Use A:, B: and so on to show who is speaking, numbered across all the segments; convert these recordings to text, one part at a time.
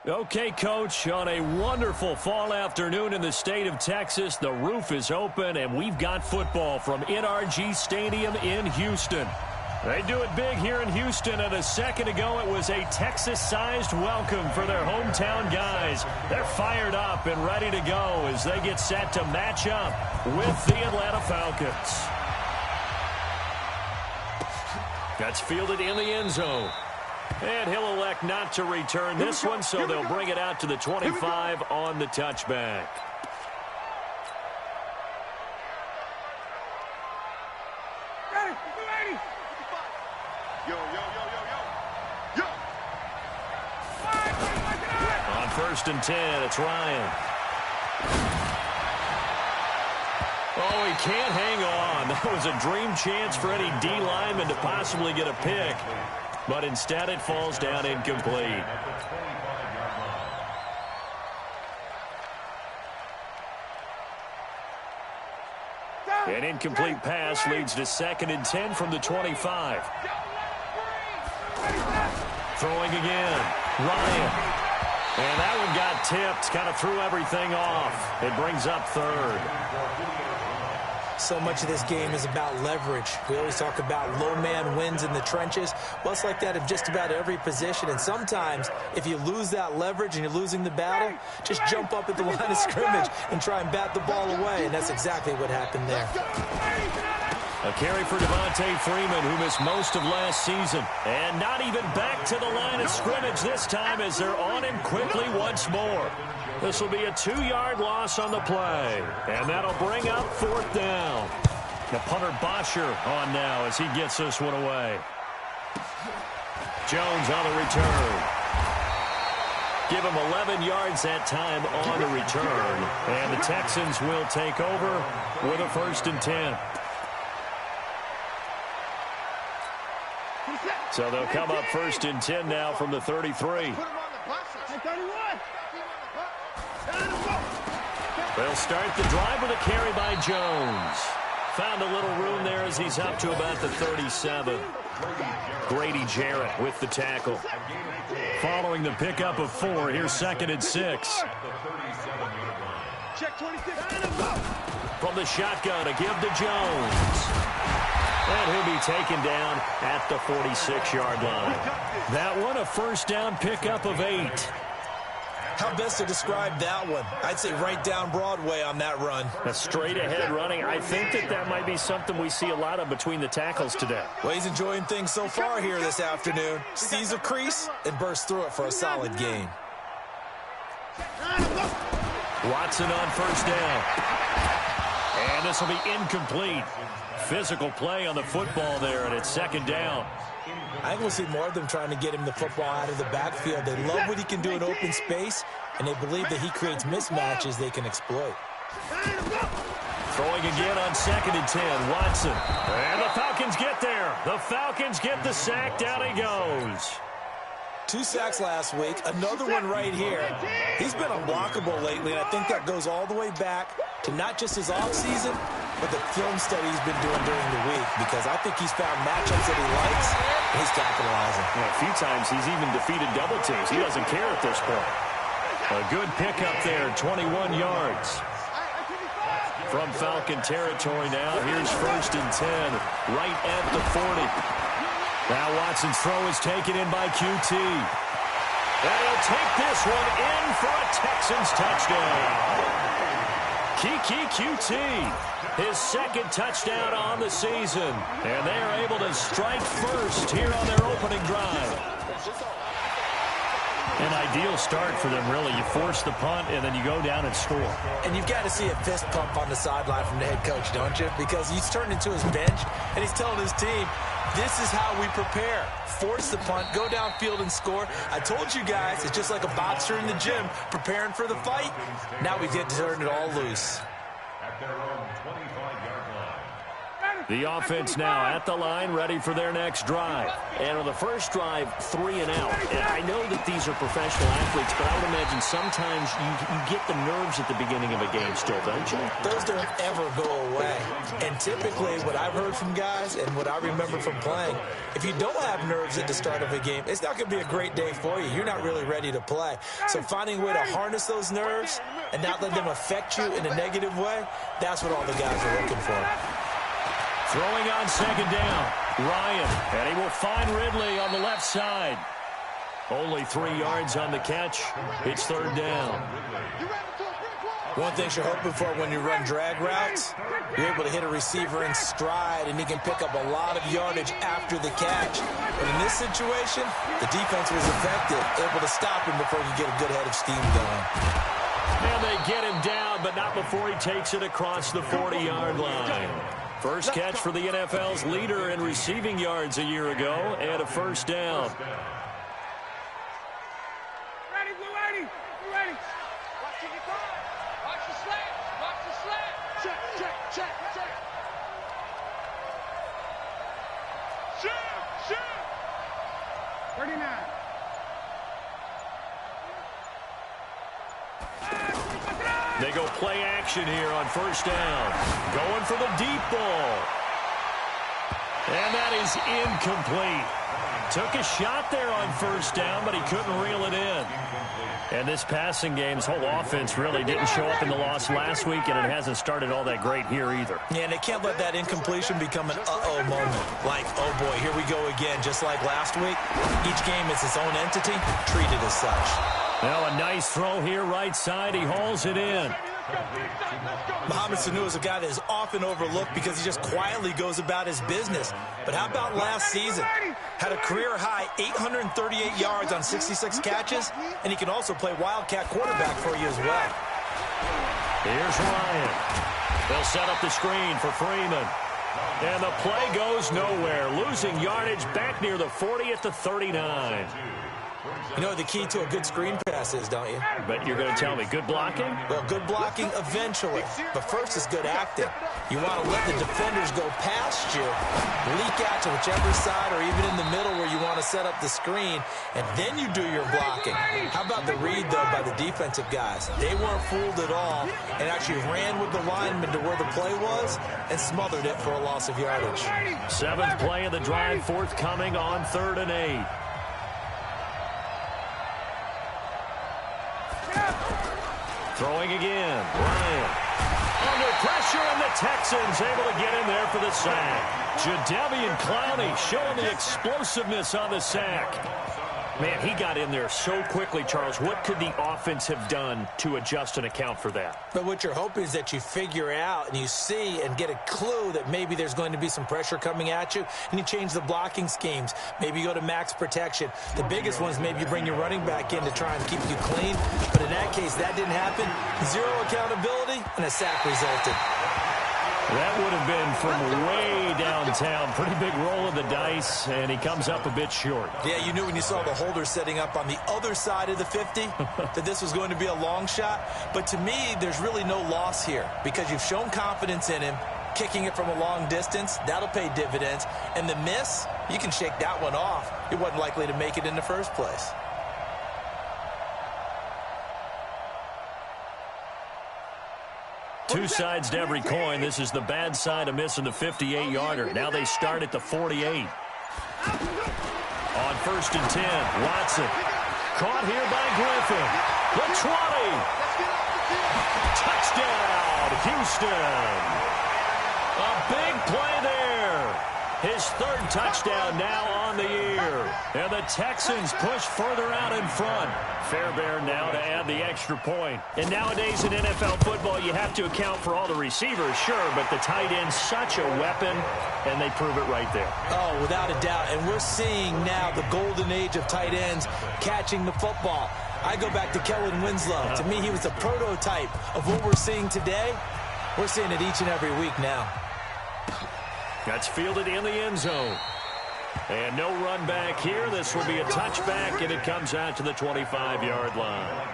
A: Okay, Coach, on a wonderful fall afternoon in the state of Texas, the roof is open, and we've got football from NRG Stadium in Houston. They do it big here in Houston, and a second ago it was a Texas-sized welcome for their hometown guys. They're fired up and ready to go as they get set to match up with the Atlanta Falcons. That's fielded in the end zone. And he'll elect not to return this one, so they'll bring it out to the 25 on the touchback. On 1st and 10, it's Ryan. Oh, he can't hang on. That was a dream chance for any D lineman to possibly get a pick. But instead it falls down incomplete. An incomplete pass leads to 2nd and 10 from the 25. Throwing again. Ryan. And that one got tipped. Kind of threw everything off. It brings up 3rd.
B: So much of this game is about leverage. We always talk about low man wins in the trenches. Well, it's like that of just about every position. And sometimes, if you lose that leverage and you're losing the battle, just jump up at the line of scrimmage and try and bat the ball away. And that's exactly what happened there.
A: A carry for Devontae Freeman, who missed most of last season. And not even back to the line of scrimmage this time as they're on him quickly once more. This will be a 2-yard loss on the play. And that'll bring up 4th down. The punter Bosher on now as he gets this one away. Jones on the return. Give him 11 yards that time on the return. And the Texans will take over with a 1st and 10. So they'll come up 1st and 10 now from the 33. They'll start the drive with a carry by Jones. Found a little room there as he's up to about the 37. Grady Jarrett with the tackle. Following the pickup of 4, here's 2nd and 6. From the shotgun, a give to Jones. And he'll be taken down at the 46-yard line. That one, a 1st down pickup of 8.
B: How best to describe that one? I'd say right down Broadway on that run.
A: A straight-ahead running. I think that might be something we see a lot of between the tackles today.
B: Well, he's enjoying things so far here this afternoon. Sees a crease and bursts through it for a solid gain.
A: Watson on 1st down. And this will be incomplete. Physical play on the football there, and it's 2nd down.
B: I think we'll see more of them trying to get him the football out of the backfield. They love what he can do in open space, and they believe that he creates mismatches they can exploit.
A: Throwing again on 2nd and 10, Watson. And the Falcons get there. The Falcons get the sack. Down he goes.
B: 2 sacks last week, another one right here. He's been unblockable lately, and I think that goes all the way back to not just his offseason, but the film study he's been doing during the week, because I think he's found matchups that he likes, and he's capitalizing.
A: Yeah, a few times he's even defeated double teams. He doesn't care at this point. A good pickup there, 21 yards. From Falcon territory now, here's 1st and 10, right at the 40. Now Watson's throw is taken in by QT. And he'll take this one in for a Texans touchdown. Kiki QT, his 2nd touchdown on the season. And they are able to strike first here on their opening drive. An ideal start for them, really. You force the punt, and then you go down and score.
B: And you've got to see a fist pump on the sideline from the head coach, don't you? Because he's turned into his bench, and he's telling his team, this is how we prepare. Force the punt, go downfield and score. I told you guys, it's just like a boxer in the gym preparing for the fight. Now we get to turn it all loose.
C: At their own 25-yard line.
A: The offense now at the line, ready for their next drive. And on the first drive, 3 and out. And I know that these are professional athletes, but I would imagine sometimes you get the nerves at the beginning of a game still, don't you?
B: Those don't ever go away. And typically, what I've heard from guys and what I remember from playing, if you don't have nerves at the start of a game, it's not going to be a great day for you. You're not really ready to play. So finding a way to harness those nerves and not let them affect you in a negative way, that's what all the guys are looking for.
A: Throwing on second down, Ryan, and he will find Ridley on the left side. Only 3 yards on the catch. It's third down.
B: One thing you're hoping for when you run drag routes, you're able to hit a receiver in stride, and he can pick up a lot of yardage after the catch. But in this situation, the defense was effective, able to stop him before he could get a good head of steam going.
A: And they get him down, but not before he takes it across the 40-yard line. First catch for the NFL's leader in receiving yards a year ago, and a first down.
C: Ready. Watch the slant. Check. Shoot. 39.
A: They go play action here on first down. Going for the deep ball. And that is incomplete. Took a shot there on first down, but he couldn't reel it in. And this passing game's whole offense really didn't show up in the loss last week, and it hasn't started all that great here either.
B: Yeah, and they can't let that incompletion become an uh-oh moment. Like, oh boy, here we go again, just like last week. Each game is its own entity, treated as such.
A: Now a nice throw here, right side. He hauls it in.
B: Mohamed Sanu is a guy that is often overlooked because he just quietly goes about his business. But how about last season? Had a career-high 838 yards on 66 catches, and he can also play wildcat quarterback for you as well.
A: Here's Ryan. They'll set up the screen for Freeman. And the play goes nowhere, losing yardage back near the 40 at the 39.
B: You know what the key to a good screen pass is, don't you?
A: But you're going to tell me, good blocking?
B: Well, good blocking eventually. But first is good acting. You want to let the defenders go past you, leak out to whichever side or even in the middle where you want to set up the screen, and then you do your blocking. How about the read, though, by the defensive guys? They weren't fooled at all and actually ran with the lineman to where the play was and smothered it for a loss of yardage.
A: 7th play of the drive, forthcoming on 3rd and 8. Throwing again, Ryan. Under pressure, and the Texans able to get in there for the sack. Jadeveon Clowney showing the explosiveness on the sack. Man, he got in there so quickly, Charles. What could the offense have done to adjust and account for that?
B: But what you're hoping is that you figure out and you see and get a clue that maybe there's going to be some pressure coming at you, and you change the blocking schemes. Maybe you go to max protection. The biggest one is maybe you bring your running back in to try and keep you clean. But in that case, that didn't happen. 0 accountability, and a sack resulted.
A: That would have been from way downtown. Pretty big roll of the dice, and he comes up a bit short.
B: Yeah, you knew when you saw the holder setting up on the other side of the 50 that this was going to be a long shot. But to me, there's really no loss here because you've shown confidence in him. Kicking it from a long distance, that'll pay dividends. And the miss, you can shake that one off. He wasn't likely to make it in the first place.
A: Two sides to every coin. This is the bad side of missing the 58-yarder. Now they start at the 48. On 1st and 10, Watson. Caught here by Griffin. The 20. Touchdown, Houston. A big play there. His 3rd touchdown now on the year. And the Texans push further out in front. Fairbairn now to add the extra point. And nowadays in NFL football, you have to account for all the receivers, sure, but the tight end's such a weapon, and they prove it right there.
B: Oh, without a doubt. And we're seeing now the golden age of tight ends catching the football. I go back to Kellen Winslow. To me, he was a prototype of what we're seeing today. We're seeing it each and every week now.
A: That's fielded in the end zone. And no run back here. This will be a touchback, and it comes out to the 25-yard line.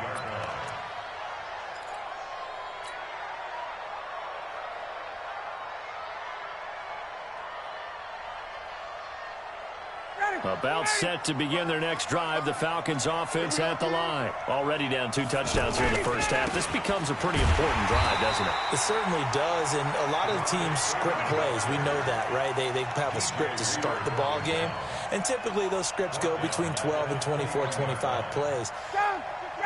A: About set to begin their next drive. The Falcons offense at the line. Already down 2 touchdowns here in the first half. This becomes a pretty important drive, doesn't it?
B: It certainly does, and a lot of the teams script plays. We know that, right? They have a script to start the ball game, and typically those scripts go between 12 and 24, 25 plays.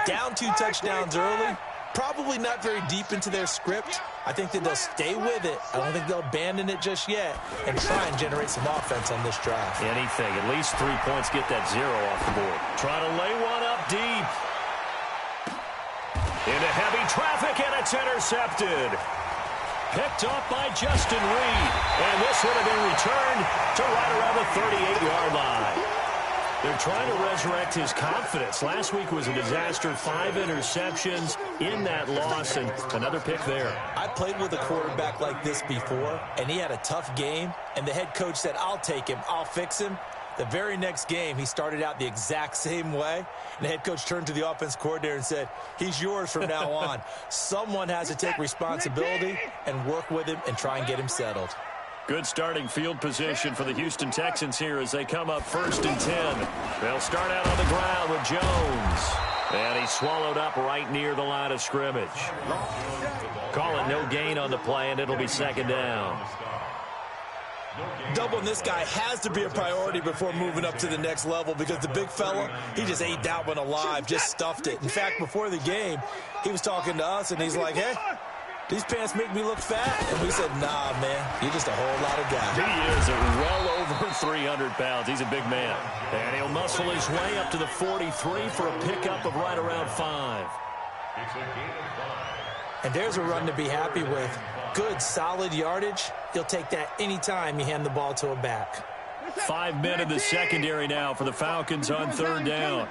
B: Down 2 touchdowns early, probably not very deep into their script. I think that they'll stay with it. I don't think they'll abandon it just yet and try and generate some offense on this drive.
A: Anything. At least 3 points, get that 0 off the board. Trying to lay one up deep. Into heavy traffic, and it's intercepted. Picked up by Justin Reed. And this would have been returned to right around the 38-yard line. They're trying to resurrect his confidence. Last week was a disaster. 5 interceptions in that loss, and another pick there.
B: I played with a quarterback like this before, and he had a tough game, and the head coach said, I'll take him, I'll fix him. The very next game, he started out the exact same way, and the head coach turned to the offense coordinator and said, he's yours from now on. Someone has to take responsibility and work with him and try and get him settled.
A: Good starting field position for the Houston Texans here as they come up 1st and 10. They'll start out on the ground with Jones. And he's swallowed up right near the line of scrimmage. Call it no gain on the play, and it'll be 2nd down.
B: Doubling this guy has to be a priority before moving up to the next level because the big fella, he just ate that one alive, just stuffed it. In fact, before the game, he was talking to us, and he's like, hey, these pants make me look fat. And we said, nah, man, you're just a whole lot of guy.
A: He is well over 300 pounds. He's a big man. And he'll muscle his way up to the 43 for a pickup of right around 5.
B: And there's a run to be happy with. Good, solid yardage. He'll take that anytime you hand the ball to a back.
A: 5 men in the secondary now for the Falcons on 3rd down.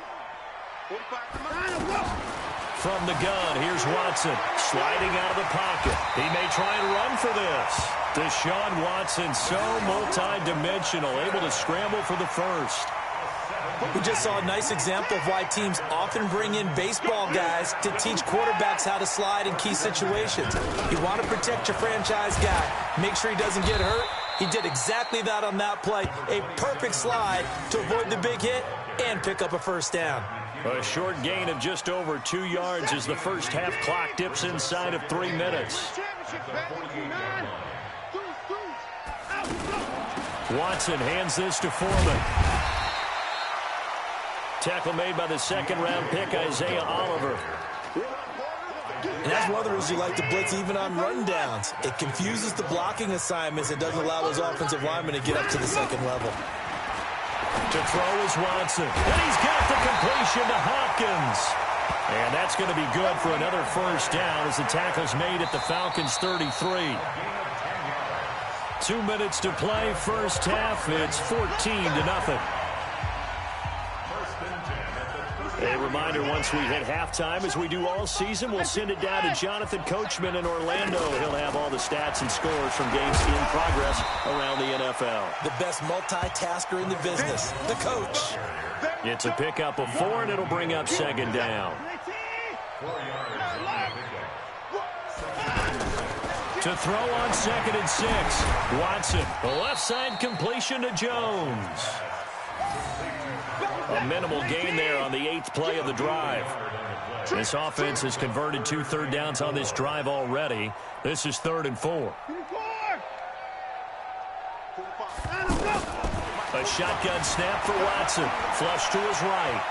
A: From the gun, here's Watson, sliding out of the pocket. He may try and run for this. Deshaun Watson, so multi-dimensional, able to scramble for the first.
B: We just saw a nice example of why teams often bring in baseball guys to teach quarterbacks how to slide in key situations. You want to protect your franchise guy, make sure he doesn't get hurt. He did exactly that on that play. A perfect slide to avoid the big hit and pick up a 1st down.
A: A short gain of just over 2 yards as the first half clock dips inside of 3 minutes. Watson hands this to Foreman. Tackle made by the 2nd-round pick, Isaiah Oliver.
B: And that's one of the reasons you like to blitz even on rundowns. It confuses the blocking assignments and doesn't allow those offensive linemen to get up to the 2nd level.
A: To throw is Watson. And he's got the completion to Hopkins. And that's going to be good for another 1st down as the tackle's made at the Falcons' 33. 2 minutes to play, first half. It's 14-0. A reminder, once we hit halftime, as we do all season, we'll send it down to Jonathan Coachman in Orlando. He'll have all the stats and scores from games in progress around the NFL.
B: The best multitasker in the business, the coach.
A: It's a pickup of 4, and it'll bring up 2nd down. To throw on 2nd and 6. Watson, the left side completion to Jones. A minimal gain there on the 8th play of the drive. This offense has converted 2 third downs on this drive already. This is 3rd and 4. A shotgun snap for Watson. Flush to his right.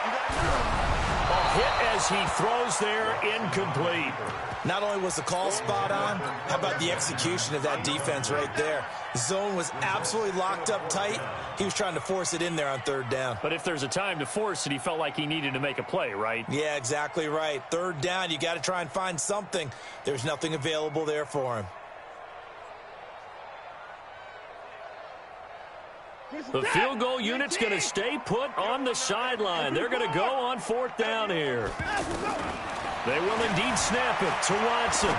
A: A hit as he throws there, incomplete.
B: Not only was the call spot on, how about the execution of that defense right there? The zone was absolutely locked up tight. He was trying to force it in there on 3rd down.
A: But if there's a time to force it, he felt like he needed to make a play, right?
B: Yeah, exactly right. 3rd down, you got to try and find something. There's nothing available there for him.
A: The field goal unit's going to stay put on the sideline. They're going to go on 4th down here. They will indeed snap it to Watson.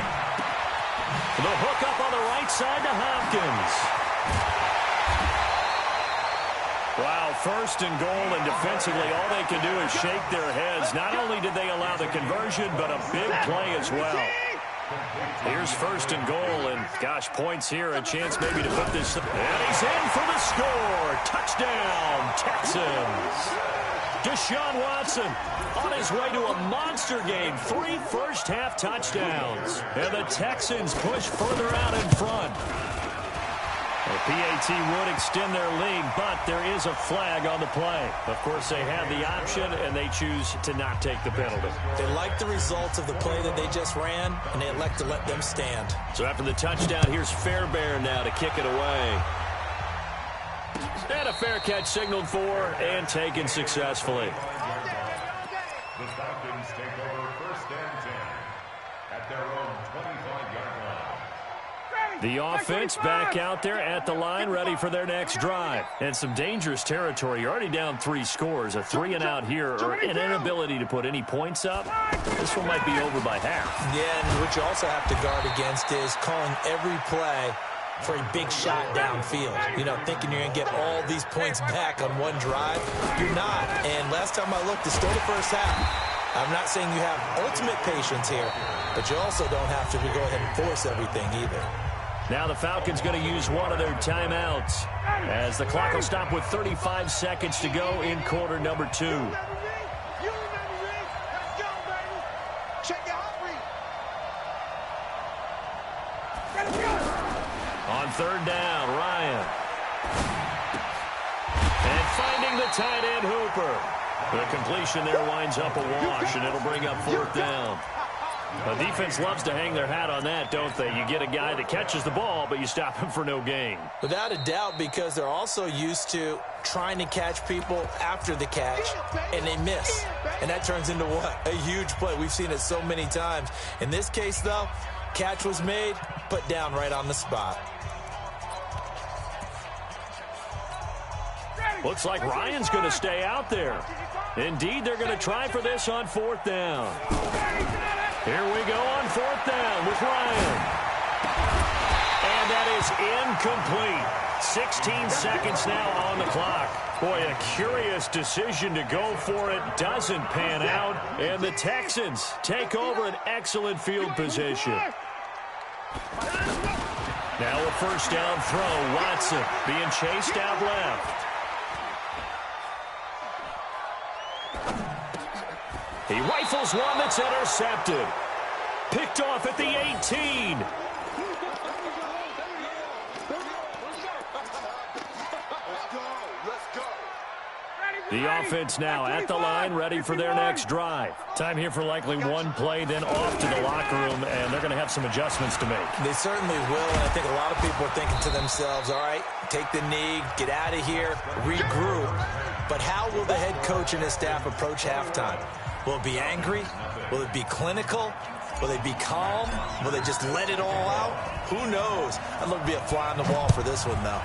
A: The hook up on the right side to Hopkins. Wow, 1st and goal, and defensively all they can do is shake their heads. Not only did they allow the conversion, but a big play as well. Here's first and goal, and gosh, points here, a chance maybe to put this. And he's in for the score. Touchdown, Texans. Deshaun Watson on his way to a monster game. 3 first-half touchdowns. And the Texans push further out in front. The PAT would extend their lead, but there is a flag on the play. Of course, they have the option, and they choose to not take the penalty.
B: They like the results of the play that they just ran, and they elect to let them stand.
A: So after the touchdown, here's Fairbairn now to kick it away. And a fair catch signaled for and taken successfully.
D: The Falcons take over first and 10 at their own 25-yard line.
A: The offense back out there at the line, ready for their next drive. And some dangerous territory. You're already down 3 scores. A 3-and-out here, or an inability to put any points up. This one might be over by half.
B: Yeah, and what you also have to guard against is calling every play for a big shot downfield. You know, thinking you're going to get all these points back on one drive. You're not. And last time I looked, it's still the first half. I'm not saying you have ultimate patience here, but you also don't have to go ahead and force everything either.
A: Now the Falcons going to use one of their timeouts as the clock will stop with 35 seconds to go in quarter number 2. On third down, Ryan. And finding the tight end, Hooper. The completion there winds up a wash, and it'll bring up fourth down. The defense loves to hang their hat on that, don't they? You get a guy that catches the ball, but you stop him for no gain.
B: Without a doubt, because they're also used to trying to catch people after the catch, and they miss. And that turns into what? A huge play. We've seen it so many times. In this case, though, catch was made, put down right on the spot.
A: Looks like Ryan's going to stay out there. Indeed, they're going to try for this on fourth down. Here we go on fourth down with Ryan. And that is incomplete. 16 seconds now on the clock. Boy, a curious decision to go for it. Doesn't pan out. And the Texans take over an excellent field position. Now a first down throw. Watson being chased out left. He rifles one that's intercepted. Picked off at the 18. The offense now at the line, ready for their next drive. Time here for likely one play, then off to the locker room, and they're going to have some adjustments to make.
B: They certainly will, and I think a lot of people are thinking to themselves, all right, take the knee, get out of here, regroup. But how will the head coach and his staff approach halftime? Will it be angry? Will it be clinical? Will they be calm? Will they just let it all out? Who knows? I'd love to be a fly on the wall for this one, though.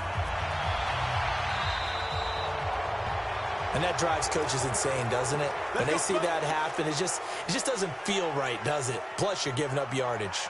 B: And that drives coaches insane, doesn't it? When they see that happen, it just doesn't feel right, does it? Plus, you're giving up yardage.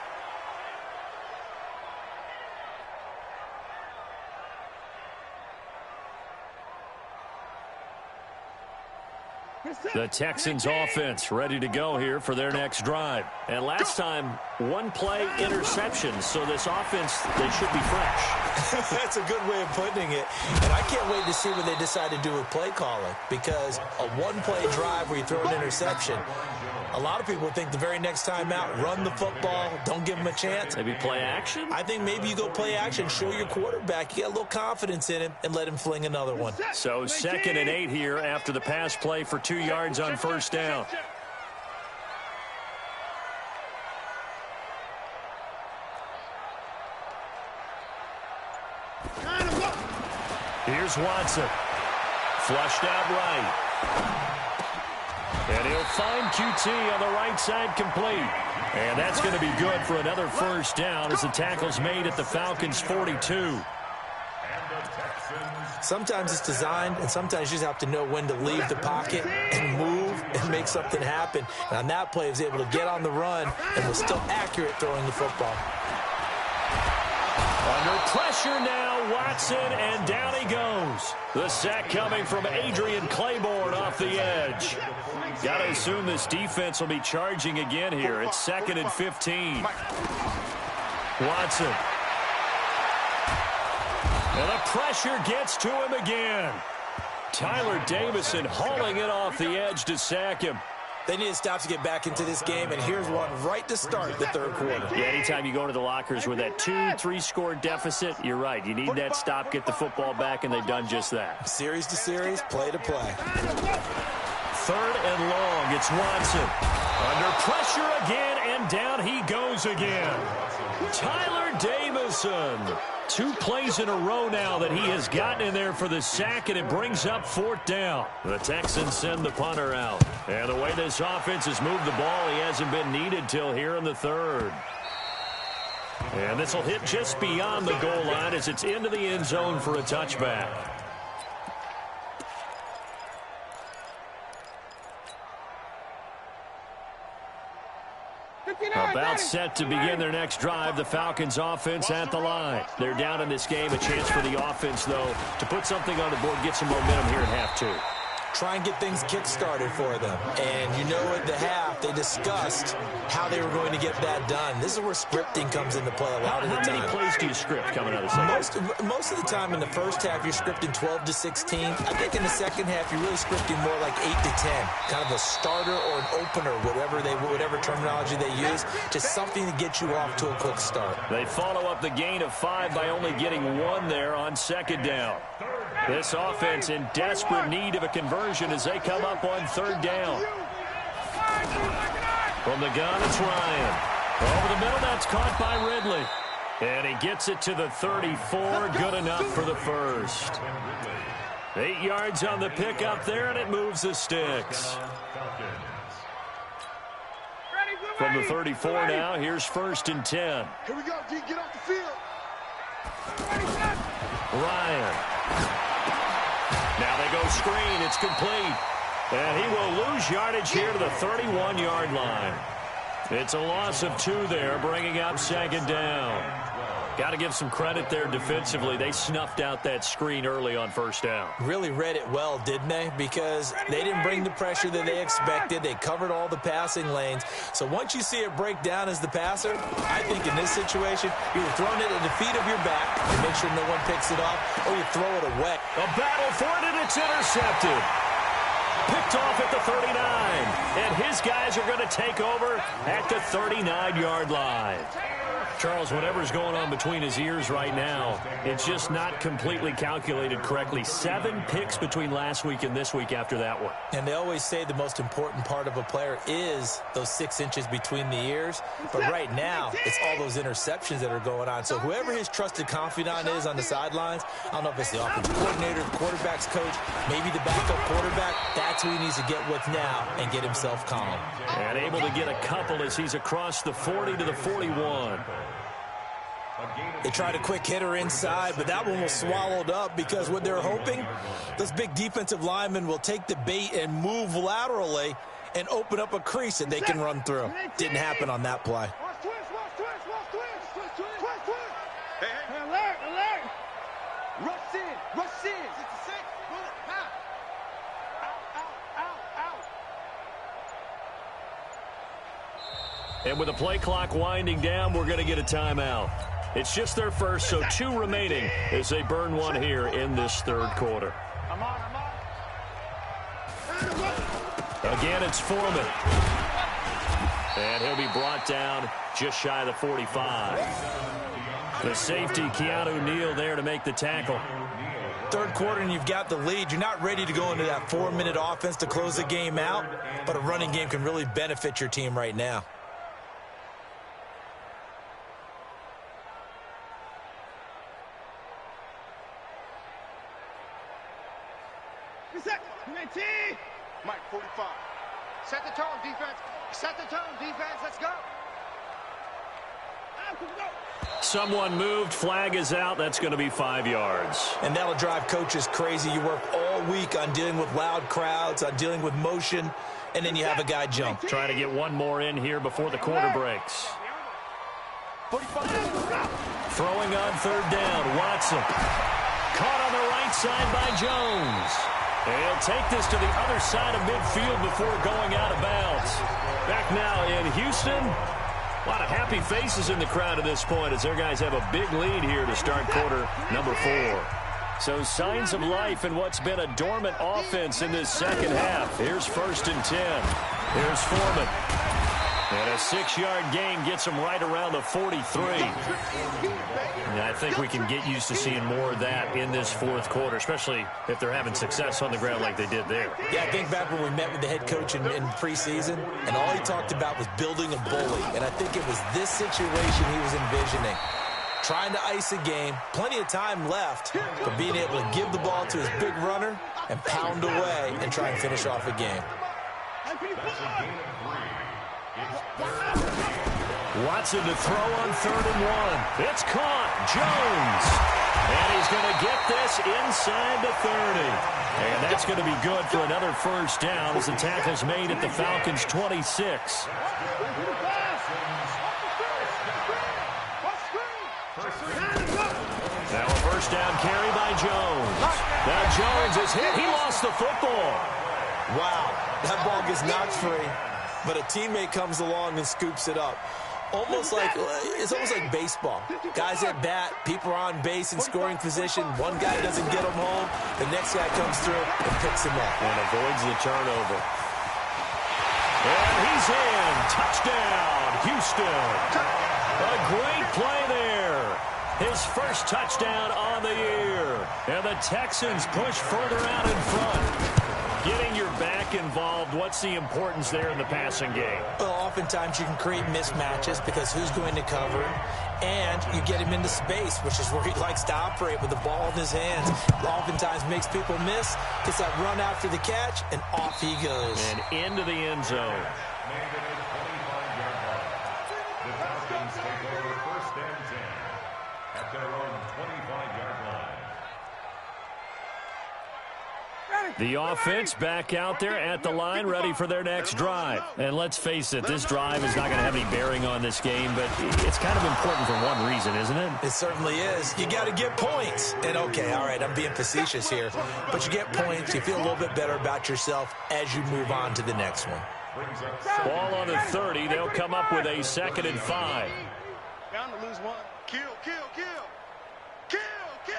A: The Texans offense ready to go here for their next drive. And last time, one play interception. So this offense, they should be fresh.
B: That's a good way of putting it. And I can't wait to see what they decide to do with play calling. Because a one-play drive where you throw an interception, a lot of people think the very next time out, run the football, don't give them a chance.
A: Maybe play action?
B: I think maybe you go play action, show your quarterback, you got a little confidence in him, and let him fling another one.
A: So 2nd and 8 here after the pass play for 2 yards on first down. Here's Watson. Flushed out right. And he'll find QT on the right side complete. And that's going to be good for another first down as the tackle's made at the Falcons' 42.
B: Sometimes it's designed, and sometimes you just have to know when to leave the pocket and move and make something happen. And on that play, he was able to get on the run and was still accurate throwing the football.
A: Under pressure now, Watson, and down he goes. The sack coming from Adrian Claiborne off the edge. Got to assume this defense will be charging again here. It's 2nd and 15. Watson. And the pressure gets to him again. Tyler Davison hauling it off the edge to sack him.
B: They need to stop to get back into this game, and here's one right to start the third quarter.
A: Yeah, anytime you go to the lockers with that 2-3 score deficit, you're right. You need that stop, get the football back, and they've done just that.
B: Series to series, play to play.
A: 3rd and long, it's Watson. Under pressure again, and down he goes again. Tyler Davison. 2 plays in a row now that he has gotten in there for the sack, and it brings up 4th down. The Texans send the punter out. And the way this offense has moved the ball, he hasn't been needed till here in the 3rd. And this will hit just beyond the goal line as it's into the end zone for a touchback. About set to begin their next drive. The Falcons offense at the line. They're down in this game. A chance for the offense, though, to put something on the board, get some momentum here at half 2.
B: Try and get things kick-started for them. And you know at the half, they discussed how they were going to get that done. This is where scripting comes into play a lot of the time.
A: How many plays do you script coming out of the second?
B: Most of the time in the first half, you're scripting 12 to 16. I think in the second half, you're really scripting more like 8 to 10. Kind of a starter or an opener, whatever terminology they use. Just something to get you off to a quick start.
A: They follow up the gain of 5 by only getting 1 there on 2nd down. This offense in desperate need of a conversion as they come up on 3rd down. From the gun, it's Ryan. Over the middle, that's caught by Ridley. And he gets it to the 34. Good enough for the first. 8 yards on the pickup there, and it moves the sticks. From the 34 now, here's 1st and 10.
C: Here we go, D. Get off the field.
A: Ryan. Now they go screen. It's complete. And he will lose yardage here to the 31-yard line. It's a loss of 2 there, bringing up 2nd down. Got to give some credit there defensively. They snuffed out that screen early on 1st down.
B: Really read it well, didn't they? Because they didn't bring the pressure that they expected. They covered all the passing lanes. So once you see it break down as the passer, I think in this situation, you're throwing it at the feet of your back to make sure no one picks it off, or you throw it away.
A: A battle for it, and it's intercepted. Picked off at the 39. And his guys are going to take over at the 39-yard line. Charles, whatever's going on between his ears right now, it's just not completely calculated correctly. 7 picks between last week and this week after that one.
B: And they always say the most important part of a player is those 6 inches between the ears. But right now, it's all those interceptions that are going on. So whoever his trusted confidant is on the sidelines, I don't know if it's the offensive coordinator, the quarterback's coach, maybe the backup quarterback, that's who he needs to get with now and get himself calm.
A: And able to get a couple as he's across the 40 to the 41.
B: They tried a quick hitter inside, but that one was swallowed up because what they're hoping, those big defensive linemen will take the bait and move laterally and open up a crease that they can run through. Didn't happen on that play.
C: Hey, alert! Rush in!
A: And with the play clock winding down, we're going to get a timeout. It's just their first, so 2 remaining as they burn 1 here in this 3rd quarter. Again, it's Foreman. And he'll be brought down just shy of the 45. The safety, Keanu Neal, there to make the tackle.
B: 3rd quarter and you've got the lead. You're not ready to go into that 4-minute offense to close the game out, but a running game can really benefit your team right now.
C: Mike, 45. Set the tone, defense. Set the tone, defense. Let's go.
A: Someone moved. Flag is out. That's going to be 5 yards.
B: And that'll drive coaches crazy. You work all week on dealing with loud crowds, on dealing with motion, and then you have a guy jump.
A: Trying to get 1 more in here before the quarter breaks. Throwing on third down, Watson. Caught on the right side by Jones. And he'll take this to the other side of midfield before going out of bounds. Back now in Houston. A lot of happy faces in the crowd at this point as their guys have a big lead here to start quarter number 4. So signs of life in what's been a dormant offense in this second half. Here's 1st and 10. Here's Foreman. And a 6-yard gain gets him right around the 43. And I think we can get used to seeing more of that in this fourth quarter, especially if they're having success on the ground like they did there.
B: Yeah, I think back when we met with the head coach in preseason, and all he talked about was building a bully. And I think it was this situation he was envisioning. Trying to ice a game, plenty of time left, but being able to give the ball to his big runner and pound away and try and finish off a game.
A: Watson to throw on 3rd and 1. It's caught. Jones. And he's going to get this inside the 30. And that's going to be good for another first down as the tackle's made at the Falcons' 26. Now a first down carry by Jones. Now Jones is hit. He lost the football.
B: Wow, that ball gets knocked free, but a teammate comes along and scoops it up. It's almost like baseball. Guys at bat, people are on base in scoring position. One guy doesn't get him home. The next guy comes through and picks him up.
A: And avoids the turnover. And he's in. Touchdown, Houston. A great play there. His first touchdown on the year. And the Texans push further out in front. Getting your back involved, what's the importance there in the passing game?
B: Well, oftentimes you can create mismatches because who's going to cover him, and you get him into space, which is where he likes to operate with the ball in his hands. Oftentimes makes people miss, gets that run after the catch, and off he goes.
A: And into the end zone.
D: The Falcons take over 1st and 10 at their own 25-yard line.
A: The offense back out there at the line, ready for their next drive. And let's face it, this drive is not going to have any bearing on this game, but it's kind of important for one reason, isn't it?
B: It certainly is. You got to get points. And okay, all right, I'm being facetious here, but you get points, you feel a little bit better about yourself as you move on to the next one.
A: Ball on the 30, they'll come up with a 2nd and 5.
C: Down to lose one. Kill, kill, kill. Kill, kill.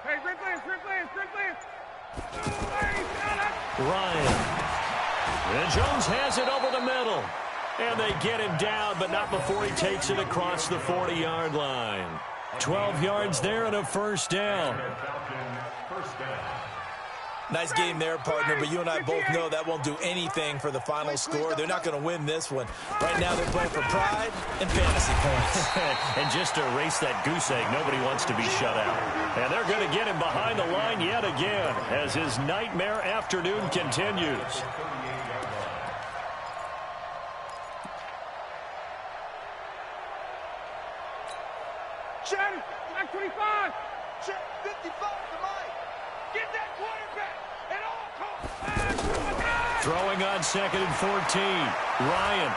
C: Hey, great players, great players, great players.
A: Ryan. And Jones has it over the middle. And they get him down, but not before he takes it across the 40-yard line. 12 yards there and a first down.
B: Nice game there, partner, but you and I both know that won't do anything for the final score. They're not going to win this one. Right now they're playing for pride and fantasy points.
A: And just to erase that goose egg, nobody wants to be shut out. And they're going to get him behind the line yet again as his nightmare afternoon continues.
C: Shannon, Mike 25. 55 to Mike. Get that quarterback at all costs.
A: Throwing on 2nd and 14. Ryan.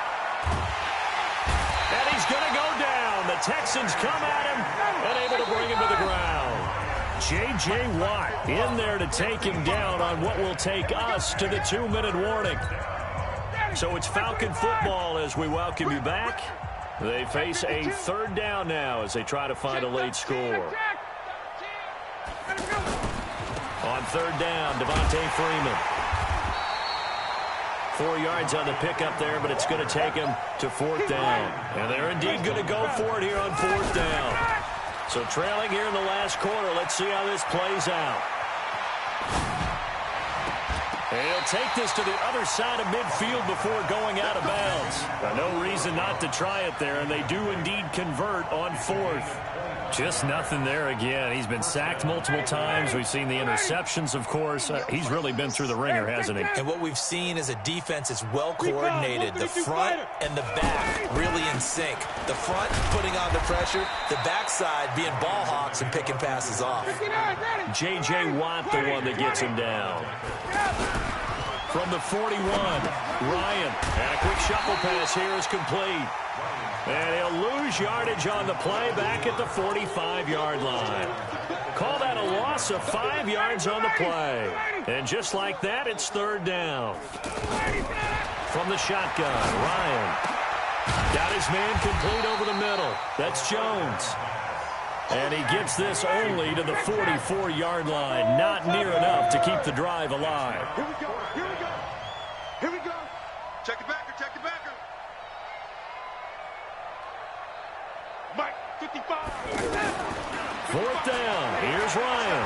A: And he's going to go down. The Texans come at him and able to bring him to the ground. J.J. Watt in there to take him down on what will take us to the 2-minute warning. So it's Falcon football as we welcome you back. They face a 3rd down now as they try to find a late score. On 3rd down, Devontae Freeman. 4 yards on the pickup there, but it's going to take him to 4th down. And they're indeed going to go for it here on 4th down. So trailing here in the last quarter, let's see how this plays out. And he'll take this to the other side of midfield before going out of bounds. No reason not to try it there, and they do indeed convert on 4th. Just nothing there again. He's been sacked multiple times. We've seen the interceptions, of course. He's really been through the ringer, hasn't he?
B: And what we've seen is a defense that's well coordinated. The front and the back really in sync. The front putting on the pressure. The backside being ball hawks and picking passes off.
A: J.J. Watt, the one that gets him down. From the 41, Ryan. And a quick shuffle pass here is complete. And he'll lose yardage on the play back at the 45-yard line. Call that a loss of 5 yards on the play. And just like that, it's third down. From the shotgun, Ryan. Got his man complete over the middle. That's Jones. And he gets this only to the 44-yard line. Not near enough to keep the drive alive.
C: Here we go. Here we go. Here we go. Check it backer. Check it backer. Mike, 55.
A: Fourth down. Here's Ryan.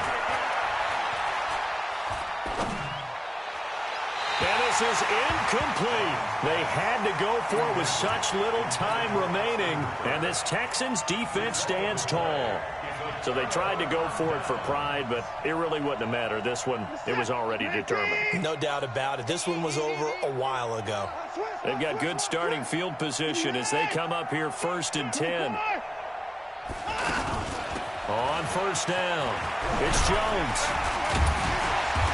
A: And this is incomplete. They had to go for it with such little time remaining. And this Texans defense stands tall. So they tried to go for it for pride, but it really wouldn't have mattered. This one, it was already determined.
B: No doubt about it. This one was over a while ago.
A: They've got good starting field position as they come up here first and 10. On first down, it's Jones.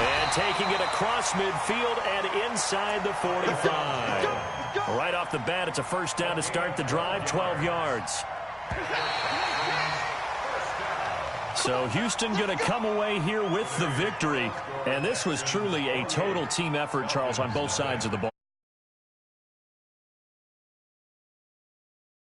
A: And taking it across midfield and inside the 45. Right off the bat, it's a first down to start the drive, 12 yards. So Houston going to come away here with the victory. And this was truly a total team effort, Charles, on both sides of the ball.